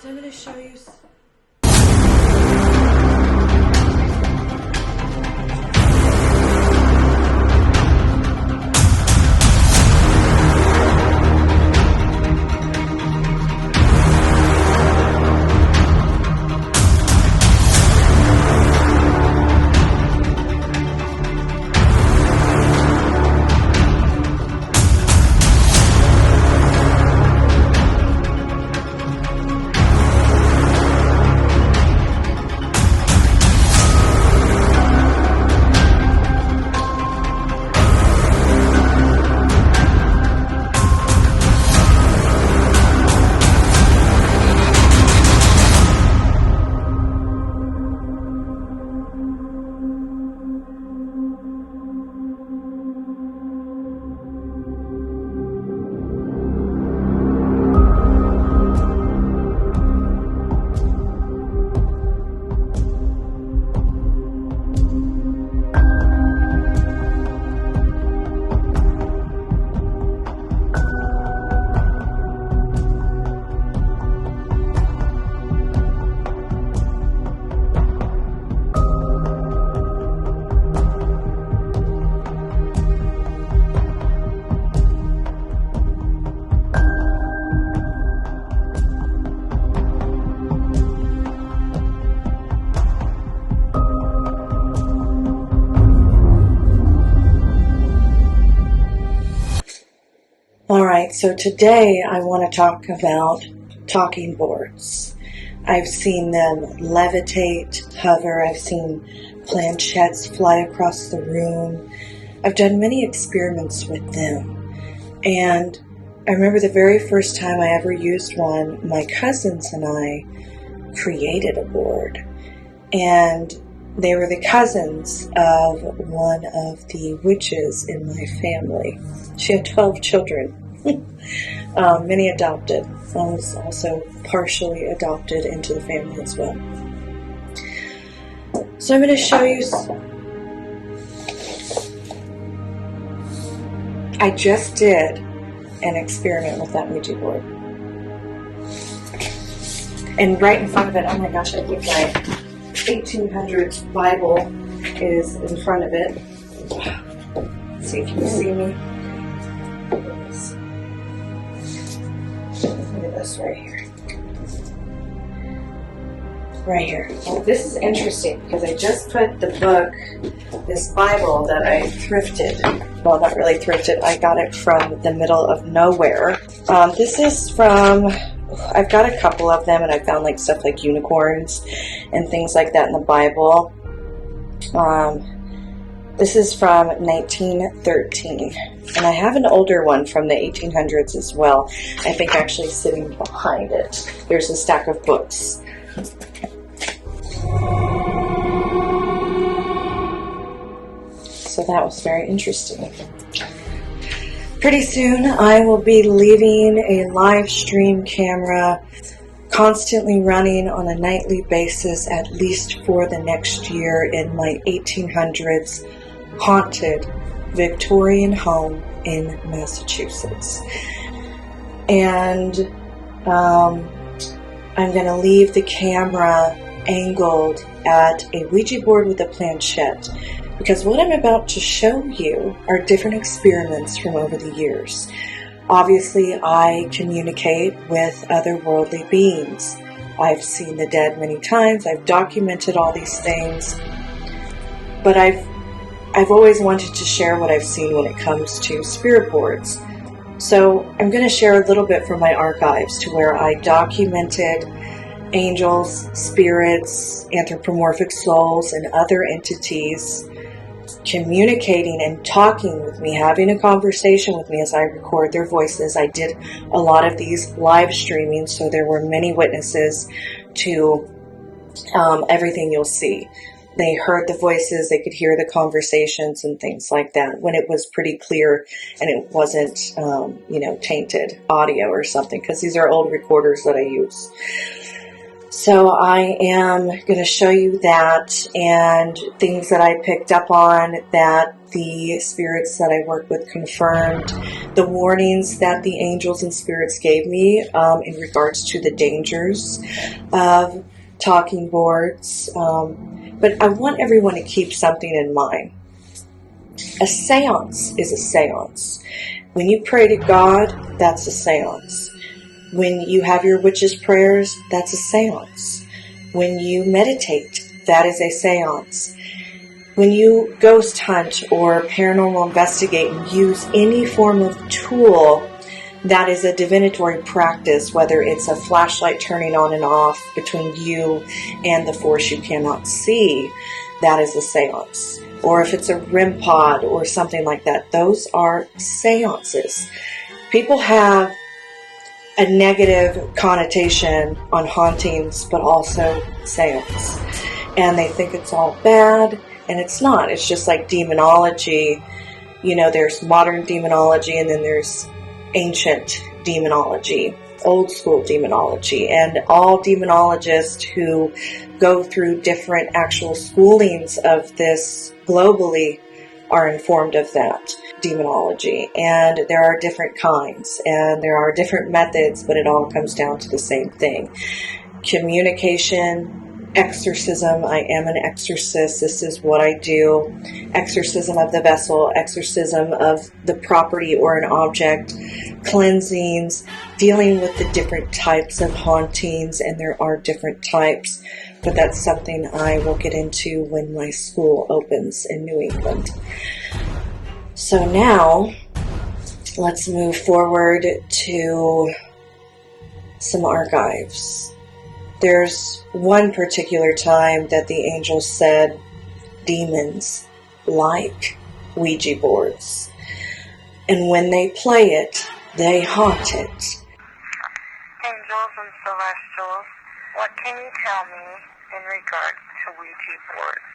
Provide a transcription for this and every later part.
So I'm going to show you. Alright, so today I want to talk about talking boards. I've seen them levitate, hover, I've seen planchettes fly across the room. I've done many experiments with them. And I remember the very first time I ever used one, my cousins and I created a board. And they were the cousins of one of the witches in my family. She had 12 children, many adopted. I was also partially adopted into the family as well. So I'm going to show you. I just did an experiment with that Ouija board. And right in front of it, oh my gosh, I think my 1800s Bible is in front of it. Let's see if you can see me. Look at this right here. Right here. Well, this is interesting because I just put the book, this Bible that I thrifted. Well, not really thrifted. I got it from the middle of nowhere. This is from... I've got a couple of them, and I found like stuff like unicorns and things like that in the Bible. This is from 1913, and I have an older one from the 1800s as well. I think actually sitting behind it. There's a stack of books. So that was very interesting. Pretty soon I will be leaving a live stream camera constantly running on a nightly basis, at least for the next year, in my 1800s haunted Victorian home in Massachusetts. And I'm going to leave the camera angled at a Ouija board with a planchette, because what I'm about to show you are different experiments from over the years. Obviously, I communicate with otherworldly beings. I've seen the dead many times. I've documented all these things. But I've always wanted to share what I've seen when it comes to spirit boards. So I'm going to share a little bit from my archives to where I documented angels, spirits, anthropomorphic souls, and other entities communicating and talking with me, having a conversation with me as I record their voices. I did a lot of these live streaming, so there were many witnesses to everything you'll see. They heard the voices, they could hear the conversations and things like that when it was pretty clear and it wasn't, tainted audio or something, because these are old recorders that I use. So I am going to show you that and things that I picked up on that the spirits that I work with confirmed, the warnings that the angels and spirits gave me in regards to the dangers of talking boards. But I want everyone to keep something in mind. A seance is a seance. When you pray to God, that's a seance. When you have your witch's prayers, that's a seance. When you meditate, that is a seance. When you ghost hunt or paranormal investigate and use any form of tool that is a divinatory practice, whether it's a flashlight turning on and off between you and the force you cannot see, that is a seance. Or if it's a REM pod or something like that, those are seances. People have a negative connotation on hauntings, but also seance. And they think it's all bad, and it's not. It's just like demonology. You know, there's modern demonology, and then there's ancient demonology, old school demonology. And all demonologists who go through different actual schoolings of this globally are informed of that demonology. And there are different kinds, and there are different methods, but it all comes down to the same thing. Communication, exorcism. I am an exorcist. This is what I do. Exorcism of the vessel, exorcism of the property or an object, cleansings, dealing with the different types of hauntings, and there are different types. But that's something I will get into when my school opens in New England. So now, let's move forward to some archives. There's one particular time that the angels said demons like Ouija boards. And when they play it, they haunt it. Angels and celestials, what can you tell me in regards to Ouija boards?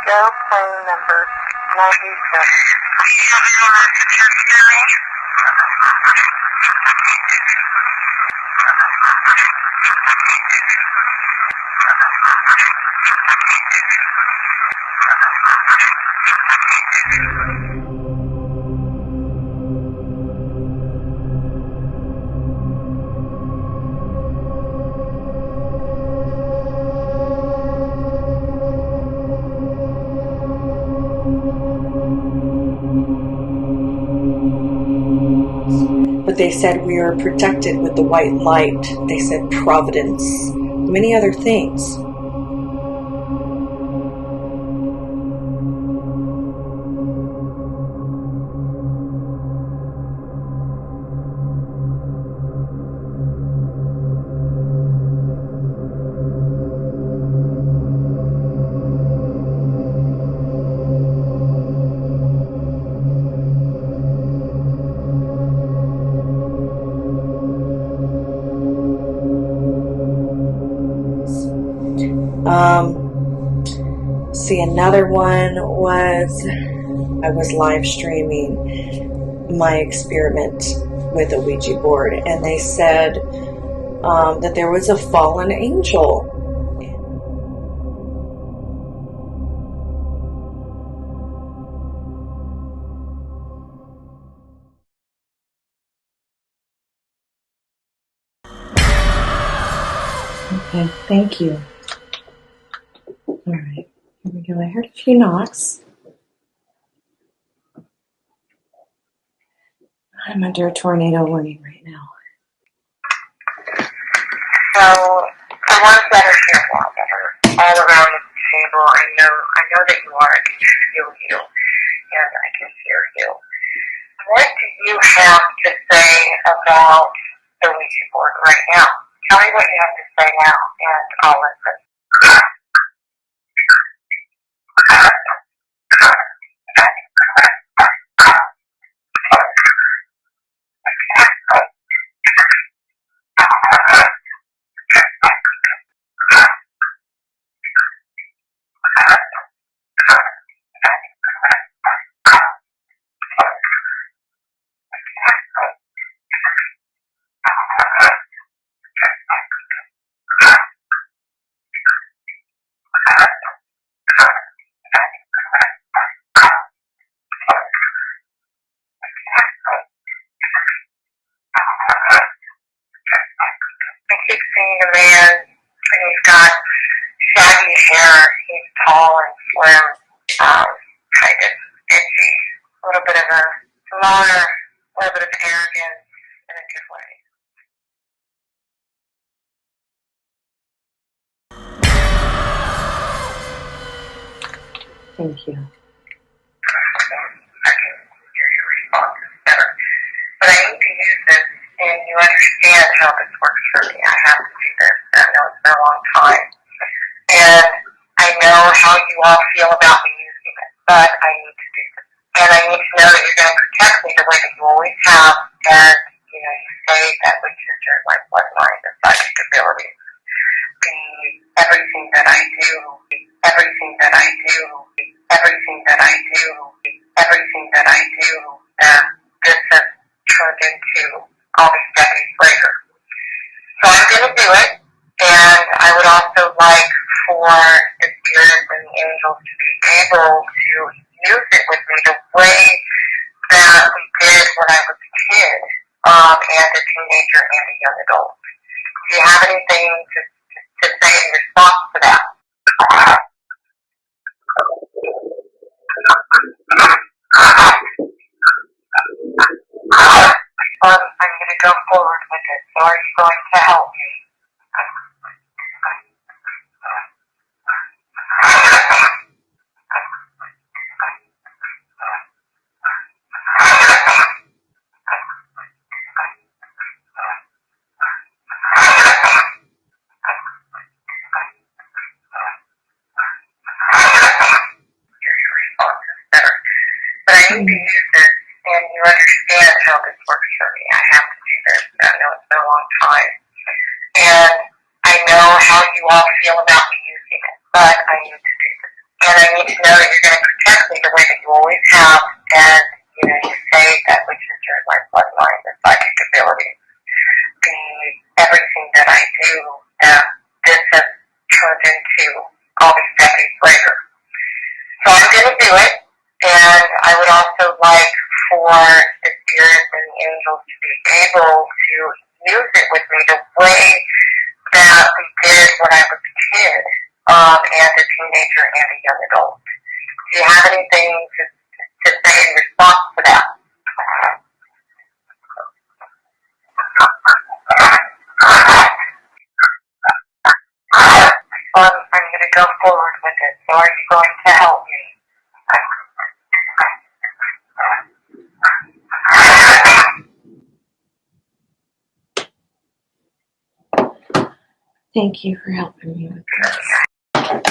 Go plane number 97. But they said we are protected with the white light. They said providence, many other things. See, another one was I was live streaming my experiment with a Ouija board, and they said that there was a fallen angel. Okay, thank you. All right, here we go. I heard a few knocks. I'm under a tornado warning right now. So the ones that are here now, that are all around the table, I know that you are. I can feel you, and I can hear you. What do you have to say about the Ouija board right now? Tell me what you have to say now, and I'll listen. I keep seeing a man, and he's got shaggy hair. He's tall and slim, kind of edgy, a little bit of a loner, a little bit of arrogance in a good way. Thank you. I can hear your responses better. But I need to use this, and you understand how this works for me. I have to do this. I know it's been a long time. And I know how you all feel about me using it, but I need to do this. And I need to know that you're going to protect me the way that you always have, and, you say that which is your my bloodline, the psychic abilities, everything that I do, everything that I do, everything that I do, everything that I do, that this has turned into all these decades later. So I'm going to do it, and I would also like for the spirits and the angels to be able to use it with me the way that we did when I was a kid, and a teenager and a young adult. Do you have anything to say in response to that? I'm going to go forward with it. So are you going to help me? But I need to use this, and you understand how this works for me. I have to do this. I know it's been a long time. And I know how you all feel about me using it, but I need to do this. And I need to know that you're going to protect me the way that you always have, and, you say that which is your my bloodline, the psychic abilities, everything that I do, that this has turned into all these decades later. So I'm going to do it. And I would also like for the spirits and the angels to be able to use it with me the way that we did when I was a kid, and a teenager and a young adult. Do you have anything to say in response to that? I'm going to go forward with it. So are you going to help me? Thank you for helping me with this.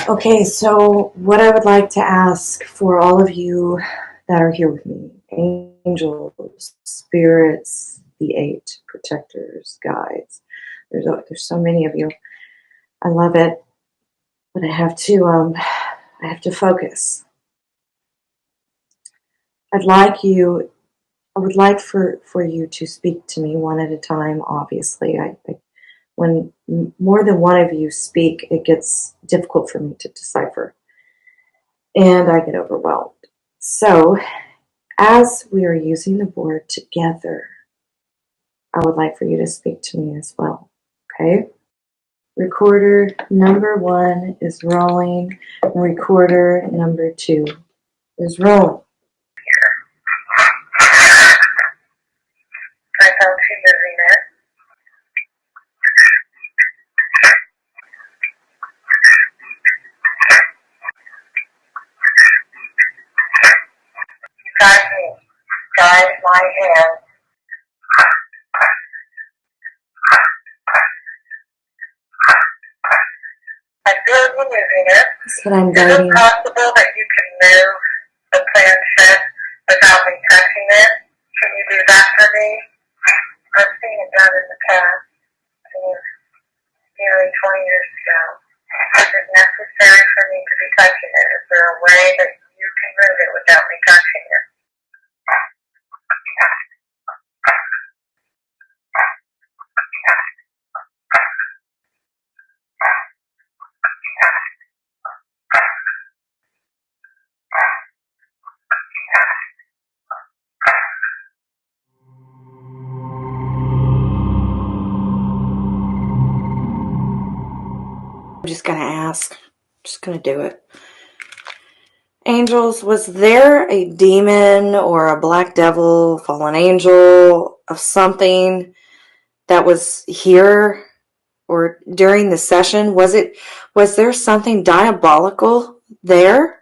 Okay, so what I would like to ask for all of you that are here with me, angels, spirits, the 8, protectors, guides. There's so many of you. I love it, but I have to focus. I would like for you to speak to me one at a time, obviously. I when more than one of you speak, it gets difficult for me to decipher, and I get overwhelmed. So, as we are using the board together, I would like for you to speak to me as well, okay? Recorder number 1 is rolling. Recorder number 2 is rolling. I don't see moving it. Guide me. Guide my hand. I feel you moving it. That's what I'm Is it guiding. possible that you can move the planchette without me touching it? Can you do that for me? I've seen it done in the past, nearly 20 years ago. Is it necessary for me to be touching it? Is there a way that you can move it without me touching it? I'm just going to ask. I'm just going to do it. Angels, was there a demon or a black devil, fallen angel of something that was here or during the session? Was there something diabolical there?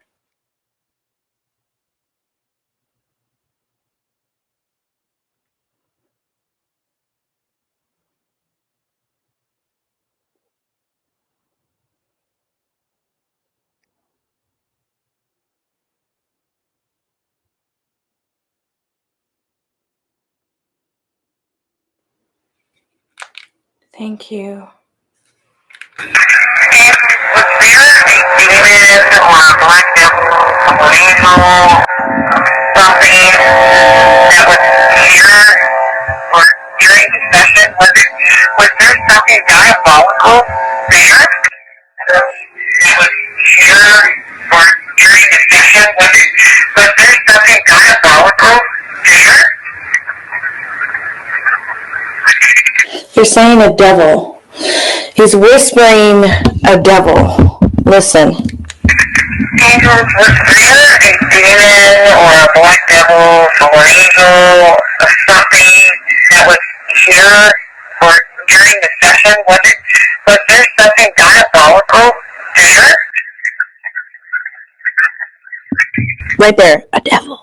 Thank you. Was there a demon or a black devil or angel, something that was here or during the session? Was there something diabolical there that was here or during the session? Was there something diabolical there? You're saying a devil. He's whispering a devil. Listen. Angels, was there a demon or a black devil or angel or something that was here or during the session? Was there something diabolical there? Right there. A devil.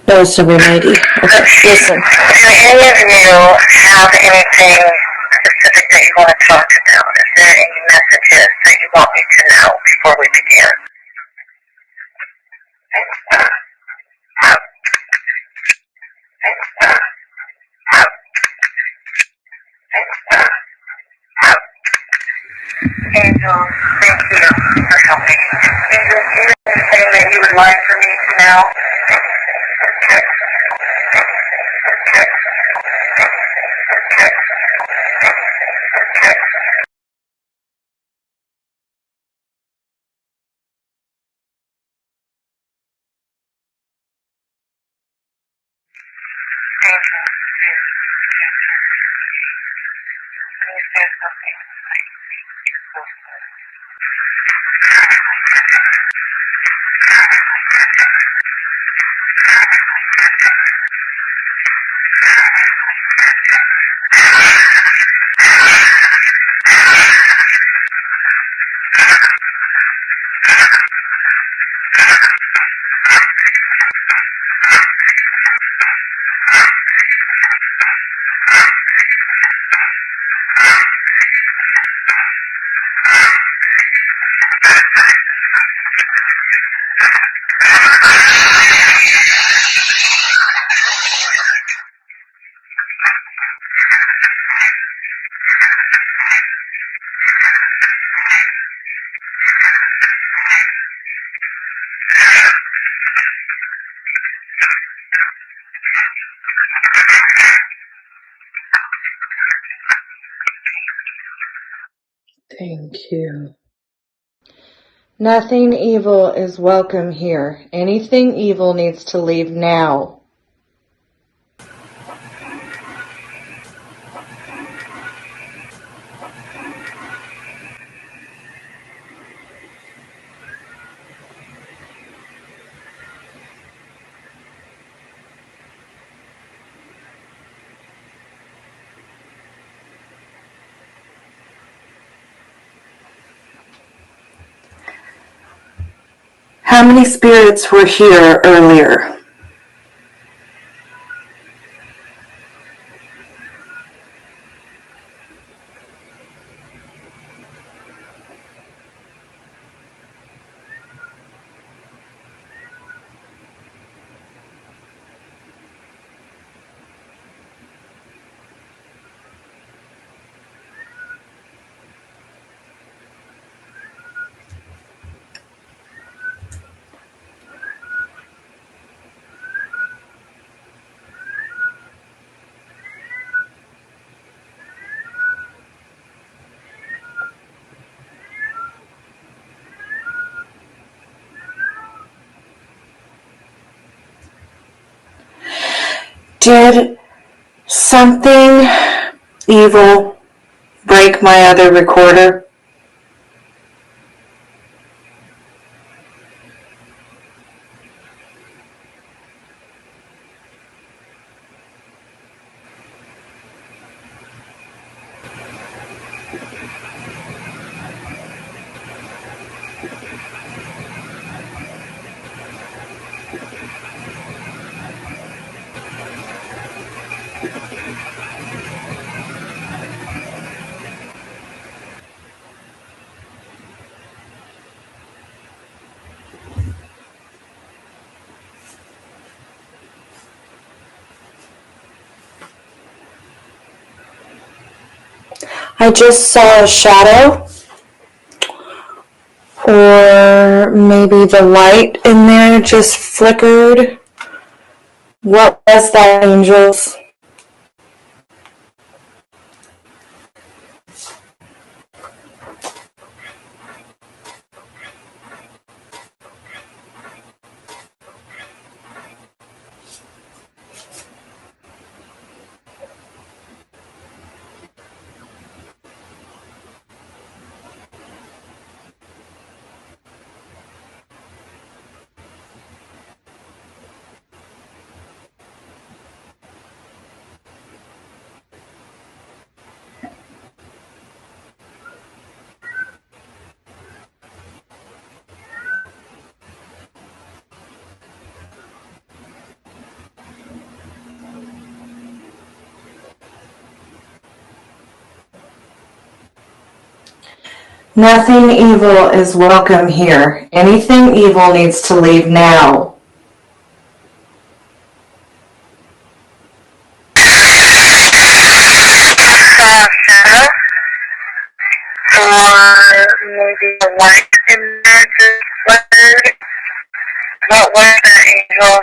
No, it's somebody mighty. Okay, listen. Do any of you have anything specific that you want to talk about? Is there any messages that you want me to know before we begin? Angel, thank you for helping. Angel, is there anything that you would like for me to know? Angel, is there something I can do to help you? Thank you. Nothing evil is welcome here. Anything evil needs to leave now. How many spirits were here earlier? Did something evil break my other recorder? I just saw a shadow, or maybe the light in there just flickered. What was that, angels? Nothing evil is welcome here. Anything evil needs to leave now. Shadow, or maybe the light in there just flickered. What was that, angel?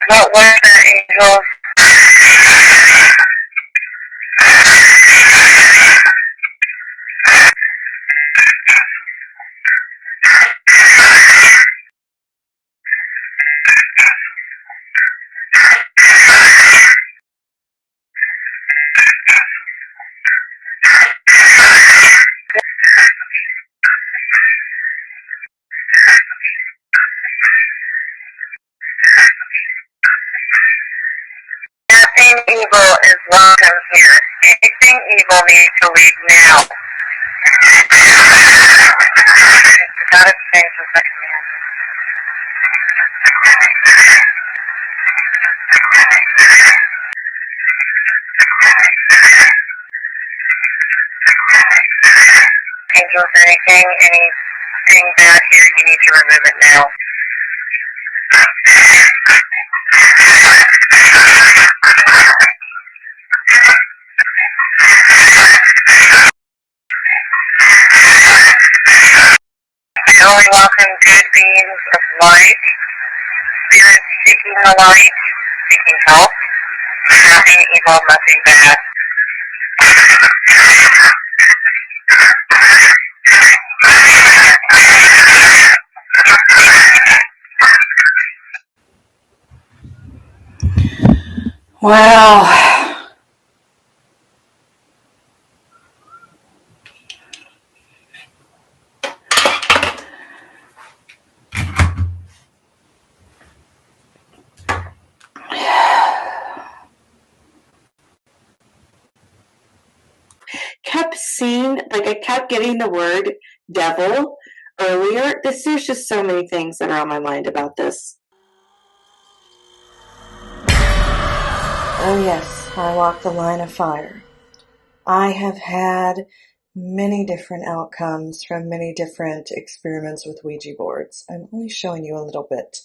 What was that, angel? Nothing evil is welcome here. Anything evil needs to leave now. Gotta change the second. Angels, anything bad here, you need to remove it now. I only welcome good beings of light, spirits seeking the light, seeking help, nothing evil, nothing bad. Wow. I kept getting the word devil earlier. There's just so many things that are on my mind about this. Oh yes, I walk the line of fire. I have had many different outcomes from many different experiments with Ouija boards. I'm only showing you a little bit.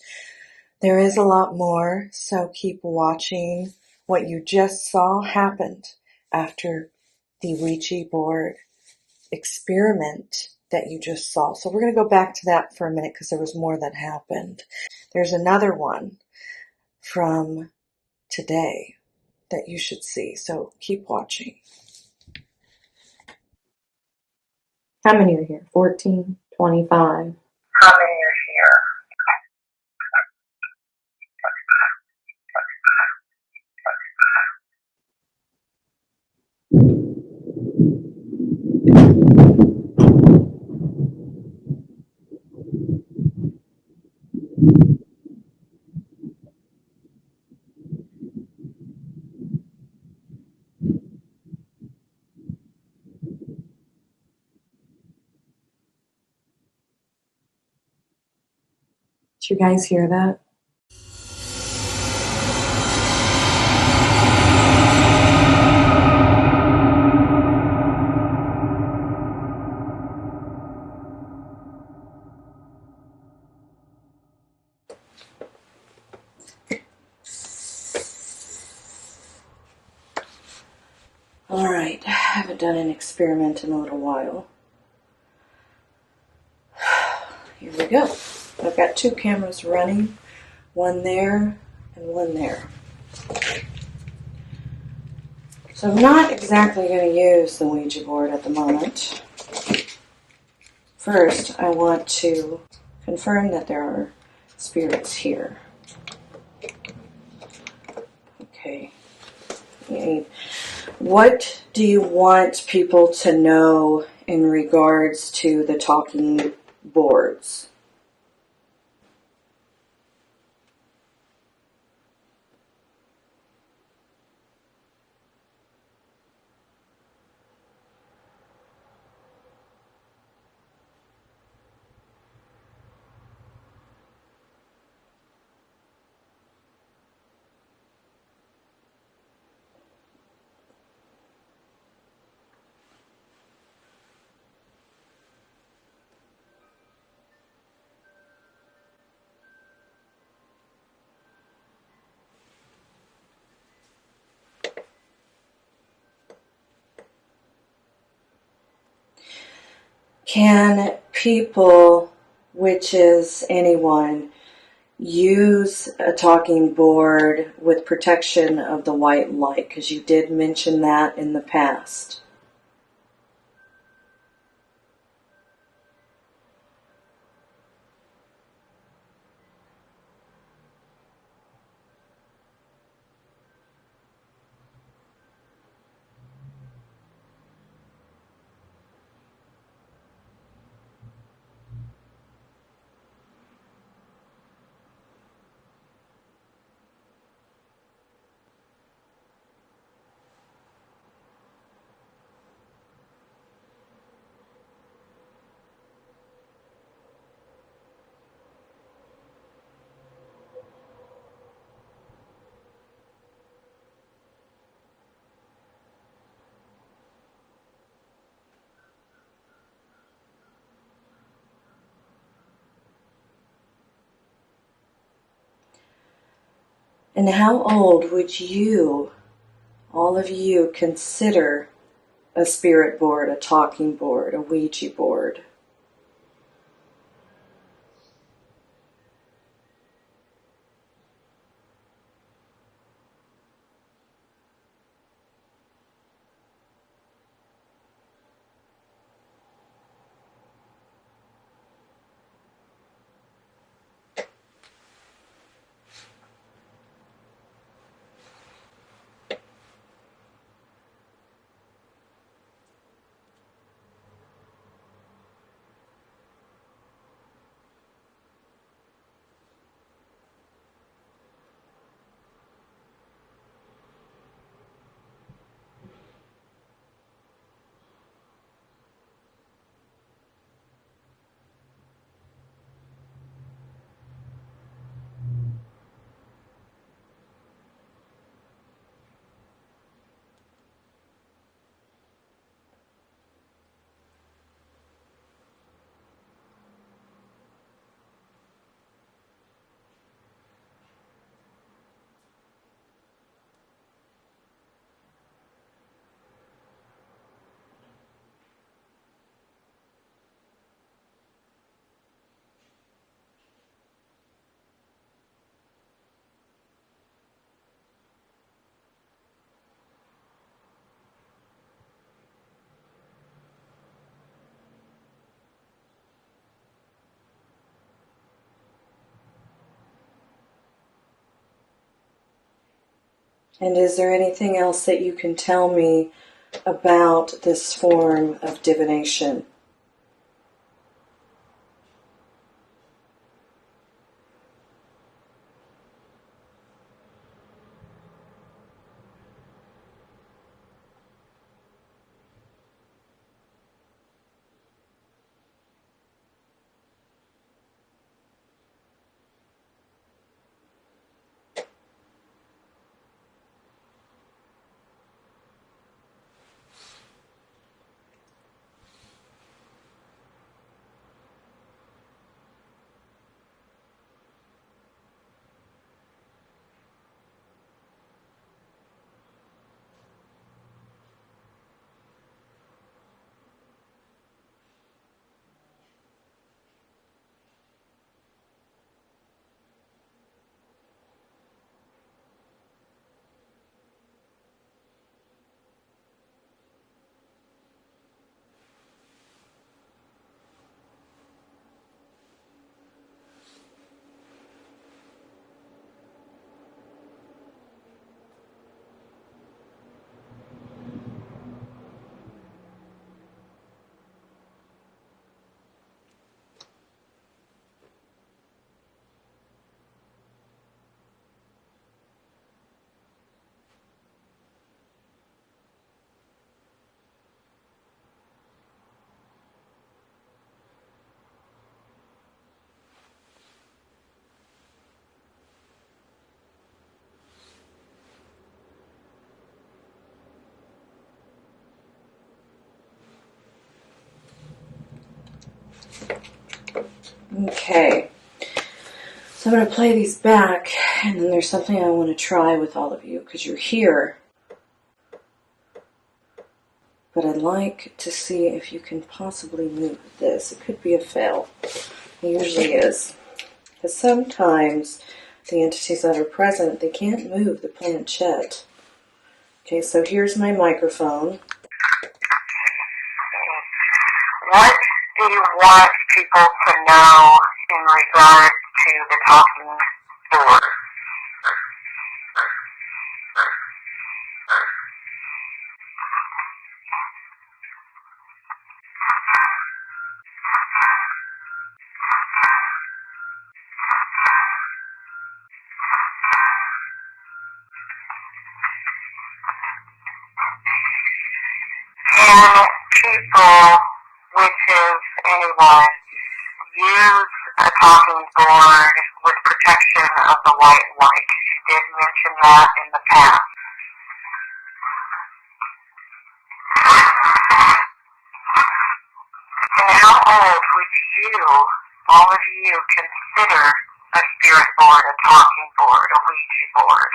There is a lot more, so keep watching. What you just saw happened after the Ouija board experiment that you just saw. So we're going to go back to that for a minute because there was more that happened. There's another one from today that you should see. So keep watching. How many are here? 14, 25. How many are here? Did you guys hear that? All right, I haven't done an experiment in a little while. Here we go. I've got 2 cameras running, one there and one there. So I'm not exactly going to use the Ouija board at the moment. First, I want to confirm that there are spirits here. Okay. What do you want people to know in regards to the talking boards? Can people, witches, anyone, use a talking board with protection of the white light? Because you did mention that in the past. And how old would you, all of you, consider a spirit board, a talking board, a Ouija board? And is there anything else that you can tell me about this form of divination? Okay, so I'm going to play these back, and then there's something I want to try with all of you, because you're here. But I'd like to see if you can possibly move this. It could be a fail. It usually is. Because sometimes the entities that are present, they can't move the planchette. Okay, so here's my microphone. What do you want people to know in regards to the talking board? Can people, which is anyone, use a talking board with protection of the white light? Because you did mention that in the past. And how old would you, all of you, consider a spirit board, a talking board, a Ouija board?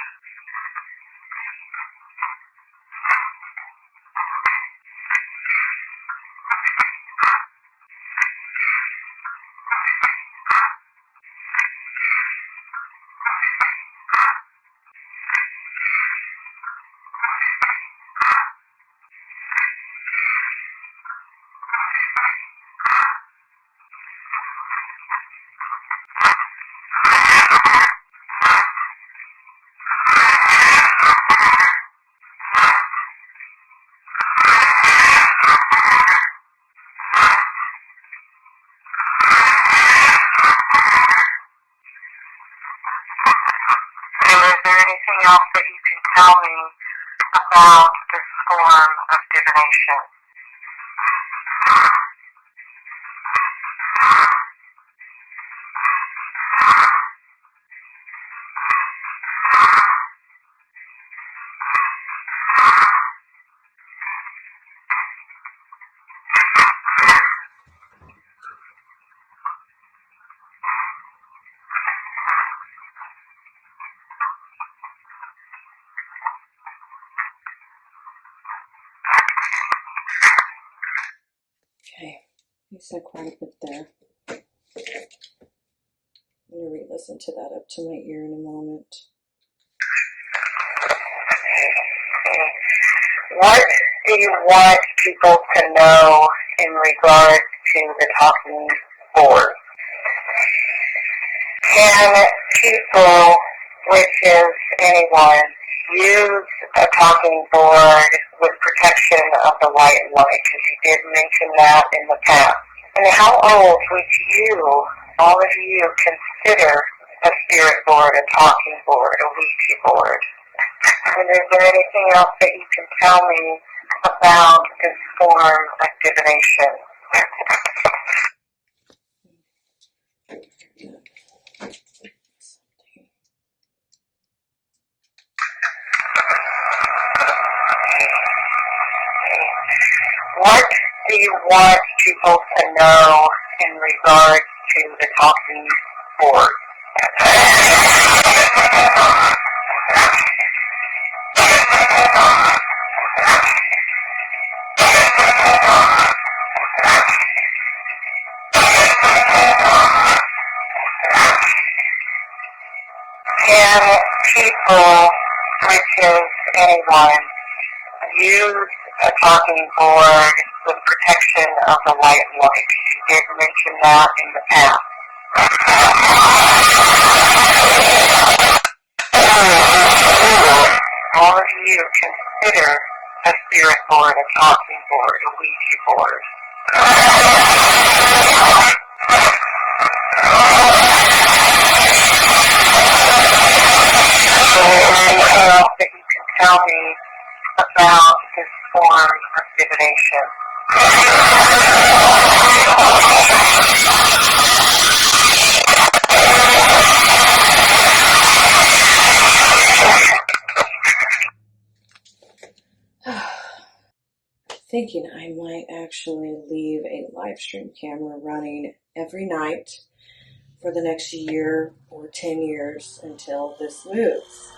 And is there anything else that you can tell me about this form of divination? Okay, you said quite a bit there. I'm going to re-listen to that up to my ear in a moment. What do you want people to know in regard to the talking board? Can people, which is anyone, use a talking board with protection of the white light? Because you did mention that in the past. And how old would you, all of you, consider a spirit board, a talking board, a Ouija board? And is there anything else that you can tell me about this form of divination? What do you want people to know in regard to the talking board? Can people, which is anyone, use a talking board with protection of the white light? You did mention that in the past. All of you consider a spirit board, a talking board, a Ouija board. So is there anything else that you can tell me about this form of divination? Thinking I might actually leave a live stream camera running every night for the next year or 10 years until this moves.